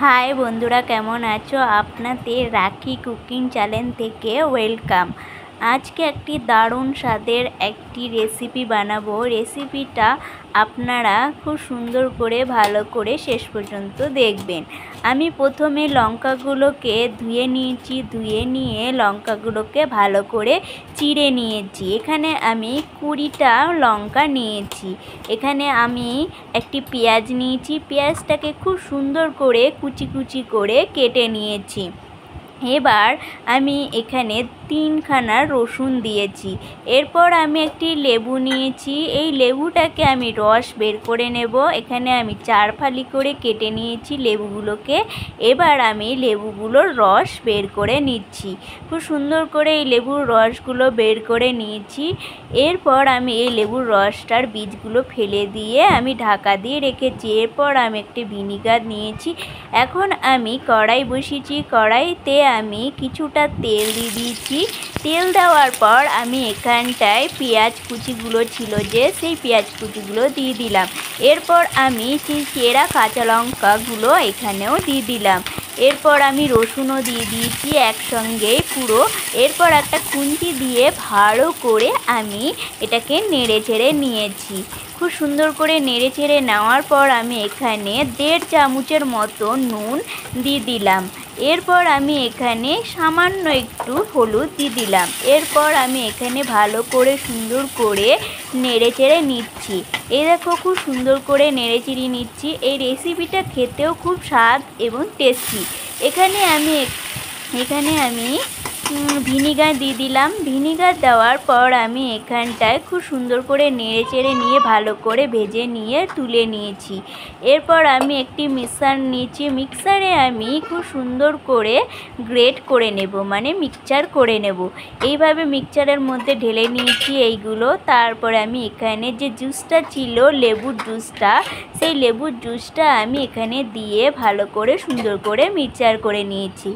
High বন্ধুরা, কেমন আছো? আপনাদের রাখি কুকিং চ্যানেল থেকে ওয়েলকাম। আজকে একটি দারুণ স্বাদের একটি রেসিপি বানাবো। রেসিপিটা আপনারা খুব সুন্দর করে ভালো করে শেষ পর্যন্ত দেখবেন। আমি প্রথমে লঙ্কাগুলোকে ধুয়ে নিয়েছি। ধুয়ে নিয়ে লঙ্কাগুলোকে ভালো করে চিড়ে নিয়েছি। এখানে আমি 20টা লঙ্কা নিয়েছি। এখানে আমি একটি পেঁয়াজ নিয়েছি। পেঁয়াজটাকে খুব সুন্দর করে কুচি কুচি করে কেটে নিয়েছি। এবার আমি এখানে 3খানা রসুন দিয়েছি। এরপর আমি একটি লেবু নিয়েছি। এই লেবুটাকে আমি রস বের করে নেব। এখানে আমি 4 ফালি করে কেটে নিয়েছি লেবুগুলোকে। এবার আমি লেবুগুলোর রস বের করে নিচ্ছি। খুব সুন্দর করে এই লেবুর রসগুলো বের করে নিয়েছি। এরপর আমি এই লেবুর রসটার বীজগুলো ফেলে দিয়ে আমি ঢাকা দিয়ে রেখেছি। এরপর আমি একটি ভিনিগার নিয়েছি। এখন আমি কড়াই বসিয়েছি। কড়াইতে আমি কিছুটা তেল দিয়ে দিয়েছি। তেল দেওয়ার পর আমি এখানটায় পেঁয়াজ কুচিগুলো ছিল যে সেই পেঁয়াজ কুচিগুলো দিয়ে দিলাম। এরপর আমি সেই চেরা কাঁচা লঙ্কাগুলো এখানেও দিয়ে দিলাম। এরপর আমি রসুনও দিয়ে দিয়েছি একসঙ্গে পুরো। এরপর একটা খুন্তি দিয়ে ভালো করে আমি এটাকে নেড়ে চেড়ে নিয়েছি। খুব সুন্দর করে নেড়ে চেড়ে নেওয়ার পর আমি এখানে 1.5 চামচের মতো নুন দিয়ে দিলাম। এরপর আমি এখানে সামান্য একটু হলুদ দিয়ে দিলাম। এরপর আমি এখানে ভালো করে সুন্দর করে নেড়ে চেড়ে নিচ্ছি। এই দেখো, খুব সুন্দর করে নেড়ে চেড়ে নিচ্ছি। এই রেসিপিটা খেতেও খুব স্বাদ এবং টেস্টি। এখানে আমি ভিনিগার দিয়ে দিলাম। ভিনিগার দেওয়ার পর আমি এখানটায় খুব সুন্দর করে নেড়ে চেড়ে নিয়ে ভালো করে ভেজে নিয়ে তুলে নিয়েছি। এরপর আমি একটি মিক্সার নিয়েছি। মিক্সারে আমি খুব সুন্দর করে গ্রেট করে নেব, মানে মিক্সচার করে নেব। এইভাবে মিক্সচারের মধ্যে ঢেলে নিয়েছি এইগুলো। তারপরে আমি এখানে যে জুসটা ছিল, লেবুর জুসটা, সেই লেবুর জুসটা আমি এখানে দিয়ে ভালো করে সুন্দর করে মিক্সচার করে নিয়েছি।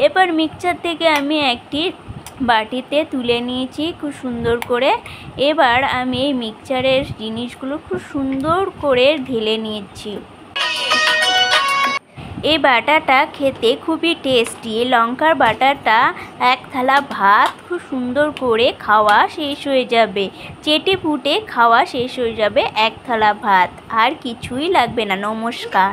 এরপর মিক্সচার থেকে আমি একটি বাটিতে তুলে নিয়েছি খুব সুন্দর করে। এবার আমি এই মিক্সচারের জিনিসগুলো খুব সুন্দর করে ঢেলে নিয়েছি। এই বাটাটা খেতে খুবই টেস্টি। লঙ্কার বাটাটা 1 থালা ভাত খুব সুন্দর করে খাওয়া শেষ হয়ে যাবে। চেটে পুটে খাওয়া শেষ হয়ে যাবে 1 থালা ভাত। আর কিছুই লাগবে না। নমস্কার।